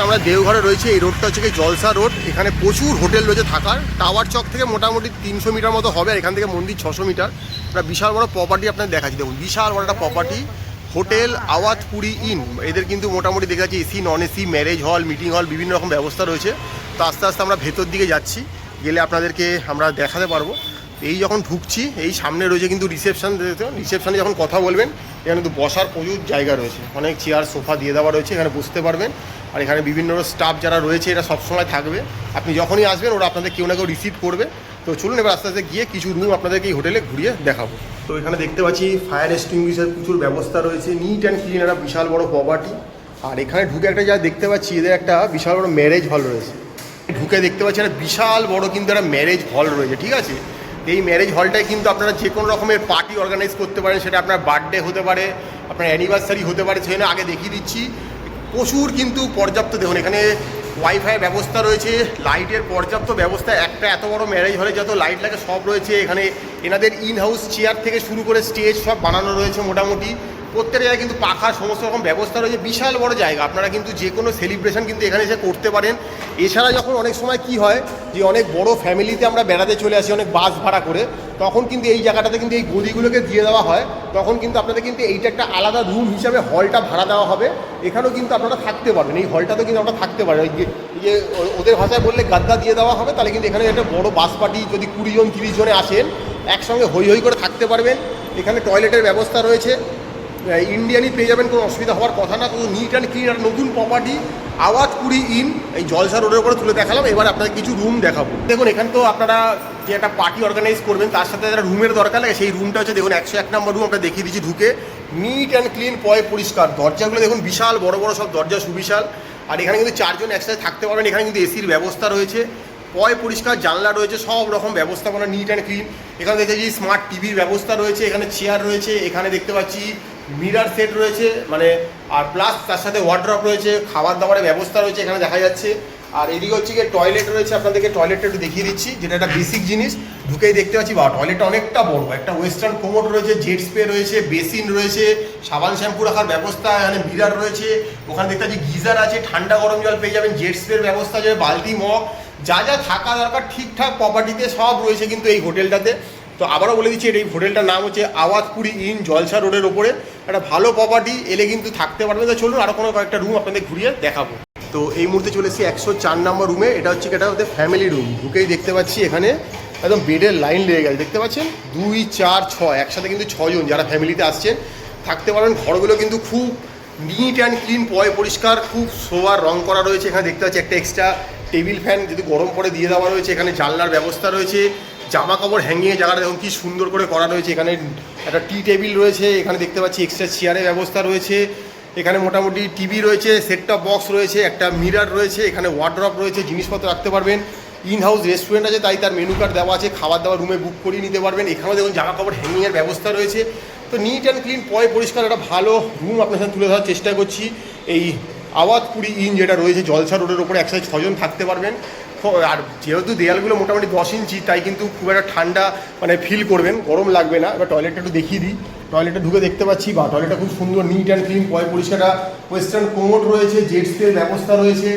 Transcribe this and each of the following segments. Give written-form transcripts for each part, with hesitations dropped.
আমরা দেওঘরে রয়েছে। এই রোডটা হচ্ছে কি জলসা রোড। এখানে প্রচুর হোটেল রয়েছে থাকার। টাওয়ার চক থেকে মোটামুটি 300 মিটার মতো হবে, আর এখান থেকে মন্দির 600 মিটার। একটা বিশাল বড় প্রপার্টি আপনাদের দেখাচ্ছি, দেখুন বিশাল বড় একটা প্রপার্টি। হোটেল আওয়াজপুরি ইন, এদের কিন্তু মোটামুটি দেখা যাচ্ছে AC non AC marriage hall meeting হল বিভিন্ন রকম ব্যবস্থা রয়েছে। তো আস্তে আস্তে আমরা ভেতর দিকে যাচ্ছি, গেলে আপনাদেরকে আমরা দেখাতে পারবো। এই যখন ঢুকছি এই সামনে রয়েছে কিন্তু রিসেপশন। রিসেপশনে যখন কথা বলবেন এখানে কিন্তু বসার প্রচুর জায়গা রয়েছে, অনেক চেয়ার সোফা দিয়ে দেওয়া রয়েছে, এখানে বসতে পারবেন। আর এখানে বিভিন্ন স্টাফ যারা রয়েছে এরা সবসময় থাকবে, আপনি যখনই আসবেন ওরা আপনাদের কেউ না কেউ রিসিভ করবে। তো চলুন এবার আস্তে আস্তে গিয়ে কিছু রুম আপনাদেরকে এই হোটেলে ঘুরিয়ে দেখাবো। তো এখানে দেখতে পাচ্ছি ফায়ার এক্সটিংগুইশার প্রচুর ব্যবস্থা রয়েছে, নিট অ্যান্ড ক্লিন একটা বিশাল বড় প্রপার্টি। আর এখানে ঢুকে একটা যা দেখতে পাচ্ছি এদের একটা বিশাল বড় ম্যারেজ হল রয়েছে। ঢুকে দেখতে পাচ্ছি একটা বিশাল বড় কিন্তু একটা ম্যারেজ হল রয়েছে, ঠিক আছে। এই ম্যারেজ হলটায় কিন্তু আপনারা যে কোনো রকমের পার্টি অর্গানাইজ করতে পারেন, সেটা আপনার বার্থডে হতে পারে, আপনার অ্যানিভার্সারি হতে পারে। সেখানে আগে দেখিয়ে দিচ্ছি প্রচুর কিন্তু পর্যাপ্ত, দেখুন এখানে ওয়াইফাই ব্যবস্থা রয়েছে, লাইটের পর্যাপ্ত ব্যবস্থা। একটা এত বড় ম্যারেজ হলে যত লাইট লাগে সব রয়েছে এখানে। এনাদের ইন হাউস চেয়ার থেকে শুরু করে স্টেজ সব বানানো রয়েছে মোটামুটি। প্রত্যেক জায়গায় কিন্তু পাখা সমস্ত রকম ব্যবস্থা রয়েছে, বিশাল বড় জায়গা। আপনারা কিন্তু যে কোনো সেলিব্রেশন কিন্তু এখানে এসে করতে পারেন। এছাড়া যখন অনেক সময় কি হয় যে অনেক বড় ফ্যামিলিতে আমরা বেড়াতে চলে আসি অনেক বাস ভাড়া করে, তখন কিন্তু এই জায়গাটাতে কিন্তু এই গদিগুলোকে দিয়ে দেওয়া হয়। তখন কিন্তু আপনাদের কিন্তু এইটা একটা আলাদা রুম হিসাবে হলটা ভাড়া দেওয়া হবে। এখানেও কিন্তু আপনারা থাকতে পারবেন, এই হলটাতেও কিন্তু আপনারা থাকতে পারেন। ওই যে ওদের ভাষায় বললে গাদ্দা দিয়ে দেওয়া হবে, তাহলে কিন্তু এখানে একটা বড় বাস পার্টি যদি 20 জন 30 জনে আসেন একসঙ্গে হই হই করে থাকতে পারবেন। এখানে টয়লেটের ব্যবস্থা রয়েছে, ইন্ডিয়ানই পেয়ে যাবেন, কোনো অসুবিধা হওয়ার কথা না। কিন্তু নিট অ্যান্ড ক্লিন একটা নতুন প্রপার্টি আওয়াজপুরি ইন, এই জলসা রোডের উপরে তুলে দেখালাম। এবার আপনাদের কিছু রুম দেখাবো। দেখুন এখানে তো আপনারা যে একটা পার্টি অর্গানাইজ করবেন তার সাথে একটা রুমের দরকার লাগে, সেই রুমটা হচ্ছে দেখুন 101 নম্বর রুম। আমরা দেখিয়ে দিচ্ছি ঢুকে, নিট অ্যান্ড ক্লিন পয় পরিষ্কার। দরজাগুলো দেখুন বিশাল বড় বড় সব দরজা, সুবিশাল। আর এখানে কিন্তু 4 জন একসাথে থাকতে পারবেন। এখানে কিন্তু এসির ব্যবস্থা রয়েছে, পয় পরিষ্কার জানলা রয়েছে, সব রকম ব্যবস্থাপনা নিট অ্যান্ড ক্লিন। এখানে দেখতে পাচ্ছি স্মার্ট টিভির ব্যবস্থা রয়েছে, এখানে চেয়ার রয়েছে, এখানে দেখতে পাচ্ছি মিরার সেট রয়েছে মানে, আর প্লাস তার সাথে ওয়ার্ড্রপ রয়েছে, খাবার দাবারের ব্যবস্থা রয়েছে এখানে দেখা যাচ্ছে। আর এদিকে হচ্ছে গিয়ে টয়লেট রয়েছে, আপনাদেরকে টয়লেটটা একটু দেখিয়ে দিচ্ছি, যেটা একটা বেসিক জিনিস। ঢুকেই দেখতে পাচ্ছি বা টয়লেটটা অনেকটা বড়, একটা ওয়েস্টার্ন কোমোড রয়েছে, জেট স্প্রে রয়েছে, বেসিন রয়েছে, সাবান শ্যাম্পু রাখার ব্যবস্থা, এখানে মিরার রয়েছে। ওখানে দেখতে পাচ্ছি গিজার আছে, ঠান্ডা গরম জল পেয়ে যাবেন, জেট স্প্রের ব্যবস্থা আছে, বালতি মগ, যা যা থাকা দরকার ঠিকঠাক প্রপার্টিতে সব রয়েছে কিন্তু এই হোটেলটাতে। তো আবারও বলে দিচ্ছি এই হোটেলটার নাম হচ্ছে আওয়াজপুরি ইন, জলসা রোডের ওপরে। একটা ভালো প্রপার্টি, এলে কিন্তু থাকতে পারবেন। তো চলুন আরও কোনো কয়েকটা রুম আপনাদের ঘুরিয়ে দেখাবো। তো এই মুহূর্তে চলে এসেছি 104 নম্বর রুমে। এটা হচ্ছে এটা হচ্ছে ফ্যামিলি রুম। ঢুকেই দেখতে পাচ্ছি এখানে একদম বেডের লাইন লেগে গেছে, দেখতে পাচ্ছেন 2, 4, 6 একসাথে কিন্তু 6 জন যারা ফ্যামিলিতে আসছেন থাকতে পারবেন। ঘরগুলো কিন্তু খুব নিট অ্যান্ড ক্লিন, পয় পরিষ্কার, খুব সোয়ার রং করা রয়েছে। এখানে দেখতে পাচ্ছি একটা এক্সট্রা টেবিল ফ্যান যদি গরম পরে দিয়ে দেওয়া রয়েছে। এখানে জানলার ব্যবস্থা রয়েছে, জামা কাপড় হ্যাঙ্গিংয়ের জায়গাটা দেখুন কি সুন্দর করে করা রয়েছে। এখানে একটা টি টেবিল রয়েছে, এখানে দেখতে পাচ্ছি এক্সট্রা চেয়ারের ব্যবস্থা রয়েছে। এখানে মোটামুটি টিভি রয়েছে, সেট টপ বক্স রয়েছে, একটা মিরার রয়েছে, এখানে ওয়ার্ড্রপ রয়েছে, জিনিসপত্র রাখতে পারবেন। ইন হাউস রেস্টুরেন্ট আছে, তাই তার মেনু কার্ড দেওয়া আছে, খাবার দাবার রুমে বুক করিয়ে নিতে পারবেন। এখানেও দেখুন জামা কাপড় হ্যাঙ্গিংয়ের ব্যবস্থা রয়েছে। তো নিট অ্যান্ড ক্লিন, পয় পরিষ্কার একটা ভালো রুম আপনার সাথে তুলে ধরার চেষ্টা করছি। এই আওয়াজপুরি ইন যেটা রয়েছে জলসা রোডের ওপরে, একসাথে 6 জন থাকতে পারবেন। আর যেহেতু দেয়ালগুলো মোটামুটি 10 ইঞ্চি, তাই কিন্তু খুব একটা ঠান্ডা মানে ফিল করবেন, গরম লাগবে না। এবার টয়লেটটা একটু দেখিয়ে দিই। টয়লেটে ঢুকে দেখতে পাচ্ছি বা টয়লেটটা খুব সুন্দর, নিট অ্যান্ড ক্লিন, পয় পরিষ্কার। ওয়েস্টার্ন কোমোড রয়েছে, জেট স্প্রের ব্যবস্থা রয়েছে,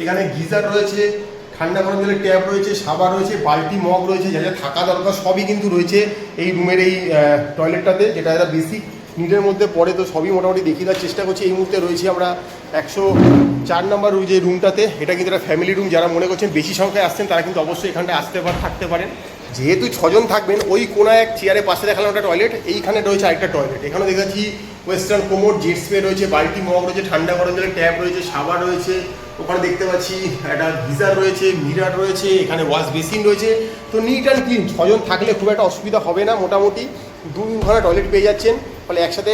এখানে গিজার রয়েছে, ঠান্ডা গরম জলের ট্যাপ রয়েছে, সাবান রয়েছে, বালতি মগ রয়েছে, যা যা থাকা দরকার সবই কিন্তু রয়েছে এই রুমের এই টয়লেটটাতে, যেটা একটা বেসিক নিটের মধ্যে পড়ে। তো সবই মোটামুটি দেখিয়ে দেওয়ার চেষ্টা করছি। এই মুহূর্তে রয়েছি আমরা 104 নম্বর যে রুমটাতে। এটা কিন্তু একটা ফ্যামিলি রুম। যারা মনে করছেন বেশি সংখ্যায় আসছেন তারা কিন্তু অবশ্যই এখানটায় আসতে থাকতে পারেন। যেহেতু 6 জন থাকবেন, ওই কোনায় এক চেয়ারের পাশে দেখালাম একটা টয়লেট, এইখানে রয়েছে আরেকটা টয়লেট। এখানেও দেখেছি ওয়েস্টার্ন কোমোড, জেট স্প্রে রয়েছে, বালতি মগ রয়েছে, ঠান্ডা গরম জলের ট্যাপ রয়েছে, সাবান রয়েছে, ওখানে দেখতে পাচ্ছি একটা গিজার রয়েছে, মিরার রয়েছে, এখানে ওয়াশ বেসিন রয়েছে। তো নিট অ্যান্ড ক্লিন, 6 জন থাকলে খুব একটা অসুবিধা হবে না। মোটামুটি 2 ঘন্টা টয়লেট পেয়ে যাচ্ছেন, ফলে একসাথে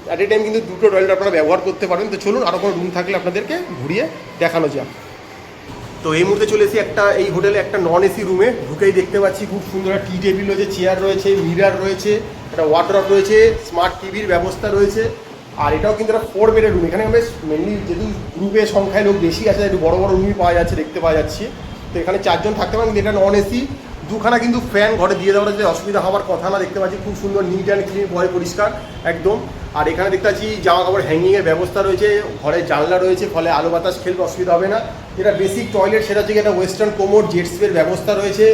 অ্যাট এ টাইম কিন্তু 2টো টয়লেট আপনারা ব্যবহার করতে পারবেন। তো চলুন আরও কোনো রুম থাকলে আপনাদেরকে ঘুরিয়ে দেখানো যাক। তো এই মুহূর্তে চলে এসেছি এই হোটেলে একটা নন এসি রুমে। ঢুকেই দেখতে পাচ্ছি খুব সুন্দর একটা টি টেবিল রয়েছে, চেয়ার রয়েছে, মিরার রয়েছে, একটা ওয়ার্ড্রপ রয়েছে, স্মার্ট টিভির ব্যবস্থা রয়েছে। আর এটাও কিন্তু একটা 4 বেডের রুম। এখানে বেশ মেনলি যেহেতু গ্রুপের সংখ্যায় লোক বেশি আছে, একটু বড় বড় রুমই পাওয়া যাচ্ছে, দেখতে পাওয়া যাচ্ছে। তো এখানে 4 জন থাকতে পারেন। এটা নন এসি, 2খানা কিন্তু ফ্যান ঘরে দিয়ে দেওয়ার যে অসুবিধা হওয়ার কথা না। দেখতে পাচ্ছি খুব সুন্দর নিট অ্যান্ড ক্লিন, পয় পরিষ্কার একদম। আর এখানে দেখতে পাচ্ছি জামা কাপড় হ্যাঙ্গিংয়ের ব্যবস্থা রয়েছে, ঘরে জানলা রয়েছে, ফলে আলো বাতাস খেলবে, অসুবিধা হবে না। যেটা বেসিক টয়লেট সেটা হচ্ছে একটা ওয়েস্টার্ন কোমোড, জেট স্প্রের ব্যবস্থা রয়েছে,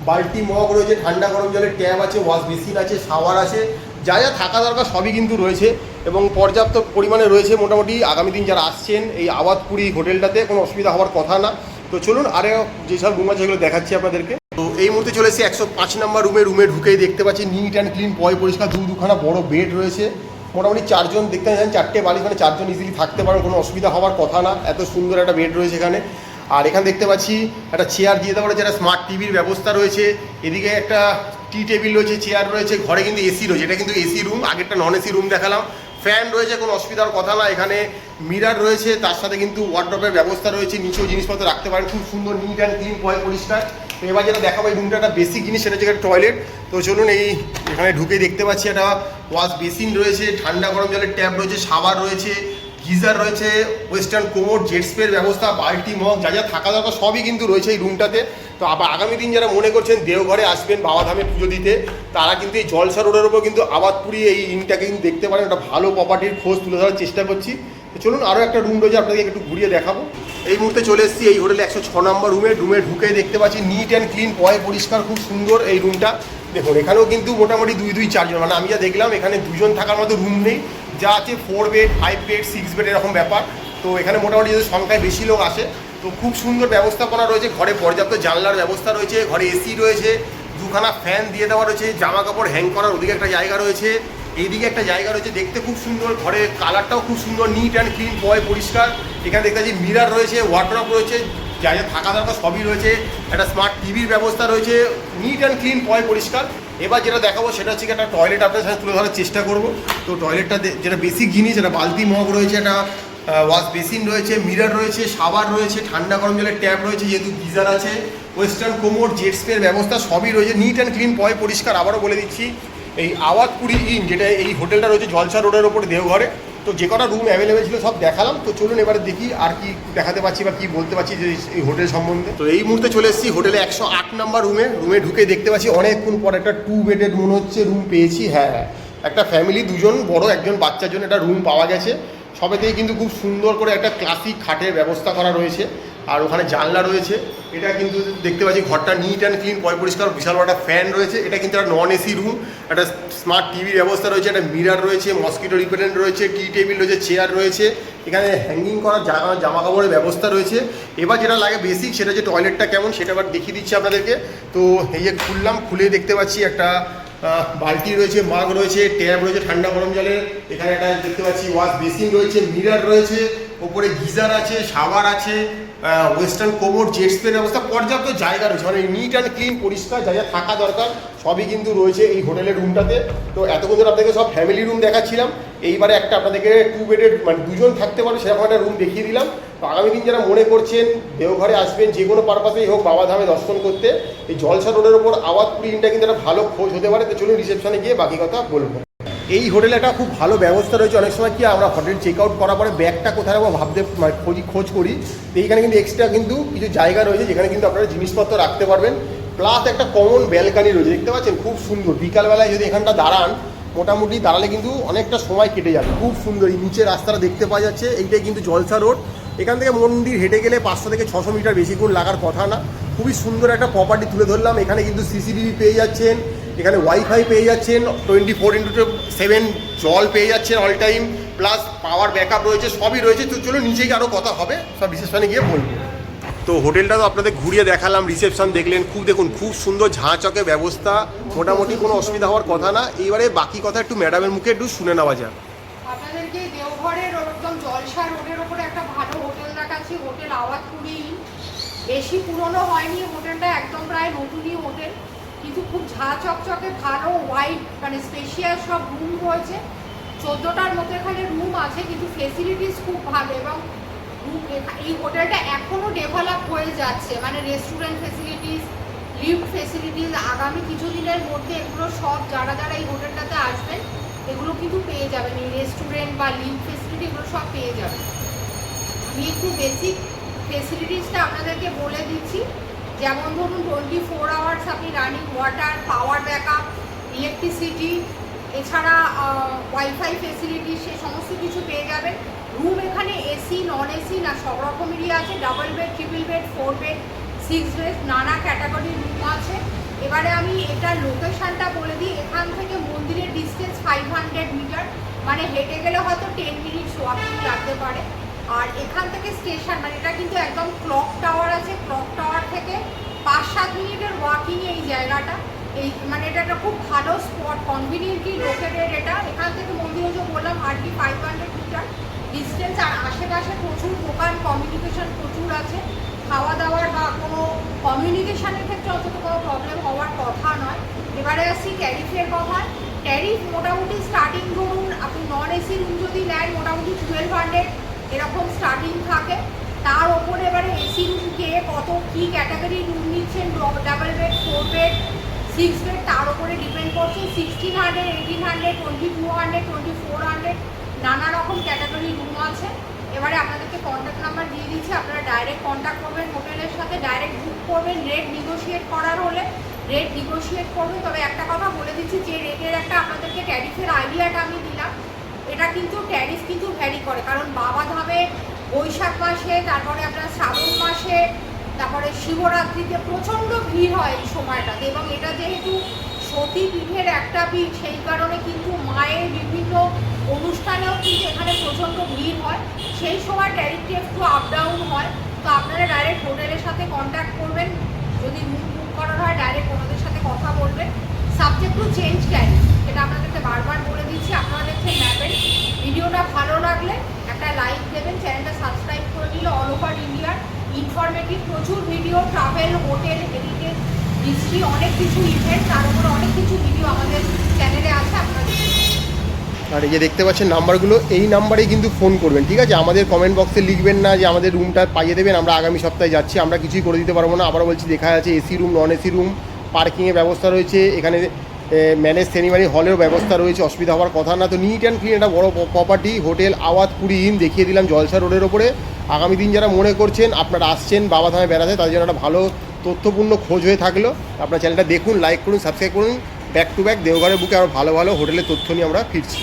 বালতি মগ রয়েছে, ঠান্ডা গরম জলের ট্যাপ আছে, ওয়াশ বেসিন আছে, শাওয়ার আছে, যা যা থাকা দরকার সবই কিন্তু রয়েছে এবং পর্যাপ্ত পরিমাণে রয়েছে। মোটামুটি আগামী দিন যারা আসছেন এই আবাদপুরি হোটেলটাতে কোনো অসুবিধা হওয়ার কথা না। তো চলুন আরও যেসব রুম আছে সেগুলো দেখাচ্ছি আপনাদেরকে। তো এই মুহূর্তে চলে এসেছি 105 নম্বর রুমে ঢুকেই দেখতে পাচ্ছি নিট অ্যান্ড ক্লিন, পরিষ্কার, দুখানা বড় বেড রয়েছে, মোটামুটি 4 জন দেখতে পাচ্ছেন, 4টে বালিশ, মানে 4 জন ইজিলি থাকতে পারেন, কোনো অসুবিধা হওয়ার কথা না। এত সুন্দর একটা বেড রয়েছে এখানে। আর এখানে দেখতে পাচ্ছি একটা চেয়ার দিয়ে দেওয়া রয়েছে, একটা স্মার্ট টিভির ব্যবস্থা রয়েছে, এদিকে একটা টি টেবিল রয়েছে, চেয়ার রয়েছে, ঘরে কিন্তু এসি রয়েছে, এটা কিন্তু এসি রুম, আগেরটা নন এসি রুম দেখালাম। ফ্যান রয়েছে, কোনো অসুবিধার কথা না। এখানে মিরার রয়েছে, তার সাথে কিন্তু ওয়ার্ড্রপের ব্যবস্থা রয়েছে, নিচেও জিনিসপত্র রাখতে পারেন, খুব সুন্দর নিট অ্যান্ড ক্লিন, পরিষ্কার। তো এবার যেটা দেখাবো এই রুমটা একটা বেসিক জিনিস, সেটা হচ্ছে একটা টয়লেট। তো চলুন এই এখানে ঢুকে দেখতে পাচ্ছি একটা ওয়াশ বেসিন রয়েছে, ঠান্ডা গরম জলের ট্যাপ রয়েছে, শাওয়ার রয়েছে, গিজার রয়েছে, ওয়েস্টার্ন কোমোড, জেট স্প্রের ব্যবস্থা, বালতি মগ, যা যা থাকা দরকার সবই কিন্তু রয়েছে এই রুমটাতে। তো আবার আগামী দিন যারা মনে করছেন দেওঘরে আসবেন বাবাধামে পুজো দিতে, তারা কিন্তু এই জলসা রোডের ওপর কিন্তু আবাদপুরি এই ইনটাকে কিন্তু দেখতে পারেন। একটা ভালো প্রপার্টির খোঁজ তুলে ধরার চেষ্টা করছি। তো চলুন আরও একটা রুম রয়েছে, আপনাদেরকে একটু ঘুরিয়ে দেখাবো। এই মুহূর্তে চলে এসেছি এই হোটেলে 106 নম্বর রুমে ঢুকে দেখতে পাচ্ছি নিট অ্যান্ড ক্লিন, পরিষ্কার, খুব সুন্দর এই রুমটা। দেখুন এখানেও কিন্তু মোটামুটি 2-4 জন, মানে আমি যা দেখলাম এখানে 2 জন থাকার মতো রুম নেই, যা আছে 4 বেড, 5 বেড, 6 বেড এরকম ব্যাপার। তো এখানে মোটামুটি যদি সংখ্যায় বেশি লোক আসে তো খুব সুন্দর ব্যবস্থাপনা রয়েছে, ঘরে পর্যাপ্ত জানলার ব্যবস্থা রয়েছে, ঘরে এসি রয়েছে, 2খানা ফ্যান দিয়ে দেওয়া রয়েছে, জামা কাপড় হ্যাং করার ওদিকে একটা জায়গা রয়েছে, এইদিকে একটা জায়গা রয়েছে, দেখতে খুব সুন্দর, ঘরের কালারটাও খুব সুন্দর, নিট অ্যান্ড ক্লিন, পরিষ্কার। এখানে দেখতে পাচ্ছি মিরার রয়েছে, ওয়ার্ড্রপ রয়েছে, যা যা থাকা দরকার সবই রয়েছে, একটা স্মার্ট টিভির ব্যবস্থা রয়েছে, নিট অ্যান্ড ক্লিন, পরিষ্কার। এবার যেটা দেখাবো সেটা হচ্ছে একটা টয়লেট আপনার সাথে তুলে ধরার চেষ্টা করবো। তো টয়লেটটা যেটা বেসিক জিনিস, একটা বালতি মগ রয়েছে, একটা ওয়াশ বেসিন রয়েছে, মিরার রয়েছে, শাওয়ার রয়েছে, ঠান্ডা গরম জলের ট্যাপ রয়েছে, যেহেতু গিজার আছে, ওয়েস্টার্ন কোমোড, জেট স্প্রের ব্যবস্থা সবই রয়েছে, নিট অ্যান্ড ক্লিন, পরিষ্কার। আবারও বলে দিচ্ছি এই আবাদপুরি ইন, যেটা এই হোটেলটা রয়েছে জলসা রোডের ওপর দেওঘরে। তো যে কটা রুম অ্যাভেলেবেল ছিল সব দেখালাম। তো চলুন এবারে দেখি আর কি দেখাতে পাচ্ছি বা কি বলতে পারছি যে এই হোটেল সম্বন্ধে। তো এই মুহূর্তে চলে এসেছি হোটেলে 108 নম্বর রুমে ঢুকে দেখতে পাচ্ছি অনেকক্ষণ পর একটা 2 বেডেড মনে হচ্ছে রুম পেয়েছি। হ্যাঁ, একটা ফ্যামিলি, 2 জন বড়, 1 জন বাচ্চার জন্য একটা রুম পাওয়া গেছে। সবেতেই কিন্তু খুব সুন্দর করে একটা ক্লাসিক খাটের ব্যবস্থা করা রয়েছে, আর ওখানে জানলা রয়েছে। এটা কিন্তু দেখতে পাচ্ছি ঘরটা নিট অ্যান্ড ক্লিন, পরিষ্কার, বিশাল বড় একটা ফ্যান রয়েছে। এটা কিন্তু একটা নন এসি রুম, একটা স্মার্ট টিভির ব্যবস্থা রয়েছে, একটা মিরার রয়েছে, মসকিটো রিপেলেন্ট রয়েছে, টি টেবিল রয়েছে, চেয়ার রয়েছে, এখানে হ্যাঙ্গিং করার জামা কাপড়ের ব্যবস্থা রয়েছে। এবার যেটা লাগে বেসিক, সেটা হচ্ছে টয়লেটটা কেমন সেটা আবার দেখিয়ে দিচ্ছি আপনাদেরকে। তো এই যে খুলে দেখতে পাচ্ছি একটা বালতি রয়েছে, মাগ রয়েছে, ট্যাপ রয়েছে ঠান্ডা গরম জলের, এখানে একটা দেখতে পাচ্ছি ওয়াশ বেসিন রয়েছে, মিরার রয়েছে, ওপরে গিজার আছে, শাওয়ার আছে, ওয়েস্টার্ন কোমোড, জেট স্প্রের ব্যবস্থা, পর্যাপ্ত জায়গা রয়েছে, মানে নিট অ্যান্ড ক্লিন, পরিষ্কার, যা যা থাকা দরকার সবই কিন্তু রয়েছে এই হোটেলের রুমটাতে। তো এতক্ষণ ধরে আপনাদেরকে সব ফ্যামিলি রুম দেখাচ্ছিলাম, এইবারে একটা আপনাদেরকে 2 বেডেড, মানে 2 জন থাকতে পারে সেরকম একটা রুম দেখিয়ে দিলাম। তো আগামী দিন যারা মনে করছেন দেওঘরে আসবেন যে কোনো পারপাসেই হোক বাবাধামে দর্শন করতে, এই জলসা রোডের ওপর আবাদপুরি ইনটা কিন্তু একটা ভালো খোঁজ হতে পারে। তো চলুন রিসেপশনে গিয়ে বাকি কথা বলবো। এই হোটেলে একটা খুব ভালো ব্যবস্থা রয়েছে। অনেক সময় কি আমরা হোটেল চেক আউট করার পরে ব্যাগটা কোথায় রাখবো ভাবতে খোঁজ করি। তো এইখানে কিন্তু এক্সট্রা কিন্তু কিছু জায়গা রয়েছে যেখানে কিন্তু আপনারা জিনিসপত্র রাখতে পারবেন, প্লাস একটা কমন ব্যালকানি রয়েছে, দেখতে পাচ্ছেন খুব সুন্দর। বিকালবেলায় যদি এখানটা দাঁড়ান, মোটামুটি দাঁড়ালে কিন্তু অনেকটা সময় কেটে যাবে, খুব সুন্দর। এই নিচে রাস্তাটা দেখতে পাওয়া যাচ্ছে, এইটাই কিন্তু জলসা রোড। এখান থেকে মন্দির হেঁটে গেলে 500 থেকে 600 মিটার, বেশিক্ষণ লাগার কথা না। খুবই সুন্দর একটা প্রপার্টি তুলে ধরলাম। এখানে কিন্তু সিসিটিভি পেয়ে যাচ্ছেন, এখানে ওয়াইফাই পেয়ে যাচ্ছেন, 24/7 জল পেয়ে যাচ্ছেন all time, plus power backup রয়েছে, সবই রয়েছে। তো চলো নিচে গিয়ে আরও কথা হবে, সব রিসেপশনে গিয়ে বলবো। তো হোটেলটা তো আপনাদের ঘুরিয়ে দেখালাম, রিসেপশন দেখলেন, দেখুন খুব সুন্দর ঝাঁচকে ব্যবস্থা, মোটামুটি কোনো অসুবিধা হওয়ার কথা না। এইবারে বাকি কথা একটু ম্যাডামের মুখে একটু শুনে নেওয়া যাক। আপনাদেরকে দেওঘরের একদম জলসা রোডের ওপরে একটা ভালো হোটেল দেখাচ্ছি, হোটেল আবাদপুরি। বেশি পুরনো হয়নি হোটেলটা, একদম প্রায় নতুনই হোটেল, কিন্তু খুব ঝাঁচকচকে ভালো হোয়াইট, মানে স্পেশিয়াস সব রুম রয়েছে। 14টার মতো এখানে রুম আছে, কিন্তু ফেসিলিটিস খুব ভালো। এবং এই হোটেলটা এখনও ডেভেলপ হয়ে যাচ্ছে, মানে রেস্টুরেন্ট ফেসিলিটিস, লিফট ফেসিলিটিস। আগামী কিছুদিনের মধ্যে এগুলো সব যারা যারা এই হোটেলটাতে আসবেন এগুলো কিন্তু পেয়ে যাবেন, এই রেস্টুরেন্ট বা লিফট ফেসিলিটি এগুলো সব পেয়ে যাবেন। আমি একটু বেসিক ফেসিলিটিসটা আপনাদেরকে বলে দিচ্ছি। যেমন ধরুন 24 আওয়ার্স আপনি running water, power backup, electricity, এছাড়া ওয়াইফাই ফেসিলিটি সে সমস্ত কিছু পেয়ে যাবেন। রুম এখানে এসি নন এসি না সব রকমেরই আছে, double bed, triple bed, 4 bed, 6 bed, নানা ক্যাটাগরির রুম আছে। এবারে আমি এটার লোকেশানটা বলে দিই। এখান থেকে মন্দিরের ডিস্টেন্স 500 মিটার, মানে হেঁটে গেলে হয়তো 10 মিনিটস ওয়াকিং লাগতে পারে। আর এখান থেকে স্টেশন, মানে এটা কিন্তু একদম ক্লক টাওয়ার আছে, ক্লক টাওয়ার থেকে 5-7 মিনিটের ওয়াকিং এই জায়গাটা। এই মানে এটা একটা খুব ভালো স্পট, কনভিনিয়েন্টলি লোকেটেড এটা। এখান থেকে মন্দির যে বললাম হার্ডলি 500 মিটার ডিস্টেন্স। আর আশেপাশে প্রচুর দোকান, কমিউনিকেশন প্রচুর আছে, খাওয়া দাওয়ার বা কোনো কমিউনিকেশনের ক্ষেত্রে অন্তত কোনো প্রবলেম হওয়ার কথা নয়। এবারে আসছি ট্যারিফের কথা। ট্যারিফ মোটামুটি স্টার্টিং ধরুন আপনি নন এসি রুম যদি নেন মোটামুটি 1200 এরকম স্টার্টিং থাকে। তার ওপরে এবারে এসি রুম কে কত কী ক্যাটাগরি রুম নিচ্ছেন, ডাবল বেড, 4 বেড, 6 বেড, তার উপরে ডিপেন্ড করছে। 1600, 1800, 2200, 2400 নানা রকম ক্যাটাগরি রুম আছে। এবারে আপনাদেরকে কন্ট্যাক্ট নাম্বার দিয়ে দিচ্ছি, আপনারা ডাইরেক্ট কন্ট্যাক্ট করবেন হোটেলের সাথে, ডাইরেক্ট বুক করবেন। রেট নিগোশিয়েট করার হলে রেট নিগোশিয়েট করবেন। তবে একটা কথা বলে দিচ্ছি, যে রেটের একটা আপনাদেরকে ট্যারিফের আইডিয়াটা আমি দিলাম, এটা কিন্তু ট্যারিফ কিন্তু ভ্যারি করে। কারণ বাবাধামে বৈশাখ মাসে, তারপরে আপনার শ্রাবণ মাসে, তারপরে শিবরাত্রিতে প্রচণ্ড ভিড় হয় এই সময়টাতে। এবং এটা যেহেতু সতীপীঠের একটা পীঠ, সেই কারণে কিন্তু মায়ের বিভিন্ন অনুষ্ঠানেও কিন্তু এখানে প্রচণ্ড ভিড় হয়। সেই সময় ট্যারিফটি একটু আপ ডাউন হয়। তো আপনারা ডাইরেক্ট হোটেলের সাথে কন্ট্যাক্ট করবেন, যদি রুম বুক করার হয় ডাইরেক্ট ওনাদের সাথে কথা বলবেন। সাবজেক্ট টু চেঞ্জ ট্যারিফ, এটা আপনাদেরকে বারবার বলে দিচ্ছি। আপনারা দেখছেন ম্যাপের। ভিডিওটা ভালো লাগলে একটা লাইক দেবেন, চ্যানেলটা সাবস্ক্রাইব করে নিলে অল ওভার ইন্ডিয়ার ইনফরমেটিভ প্রচুর video, travel, hotel, heritage, history, অনেক কিছু ইভেন্ট, তার উপরে অনেক কিছু ভিডিও আমাদের চ্যানেলে আছে, আপনারা দেখুন। আর এই যে দেখতে পাচ্ছেন নাম্বারগুলো, এই নাম্বারেই কিন্তু ফোন করবেন, ঠিক আছে? আমাদের কমেন্ট বক্সে লিখবেন না যে আমাদের রুমটা পাইয়ে দেবেন, আমরা আগামী সপ্তাহে যাচ্ছি, আমরা কিছুই করে দিতে পারবো না। আবার বলছি, দেখা আছে AC room, non AC room, পার্কিংয়ের ব্যবস্থা রয়েছে, এখানে ম্যানেজ সেরিমানি হলেরও ব্যবস্থা রয়েছে, অসুবিধা হওয়ার কথা না। তো নিট অ্যান্ড ক্লিন একটা বড় প্রপার্টি, হোটেল আওয়াধপুরী ইন দেখিয়ে দিলাম জলসা রোডের ওপরে। আগামী দিন যারা মনে করছেন আপনারা আসছেন বাবাধামে বেড়াতে, তাদের জন্য একটা ভালো তথ্যপূর্ণ খোঁজ হয়ে থাকলো। আপনার চ্যানেলটা দেখুন, লাইক করুন, সাবস্ক্রাইব করুন। ব্যাক টু ব্যাক দেওঘরের বুকে আরও ভালো ভালো হোটেলের তথ্য নিয়ে আমরা ফিরছি।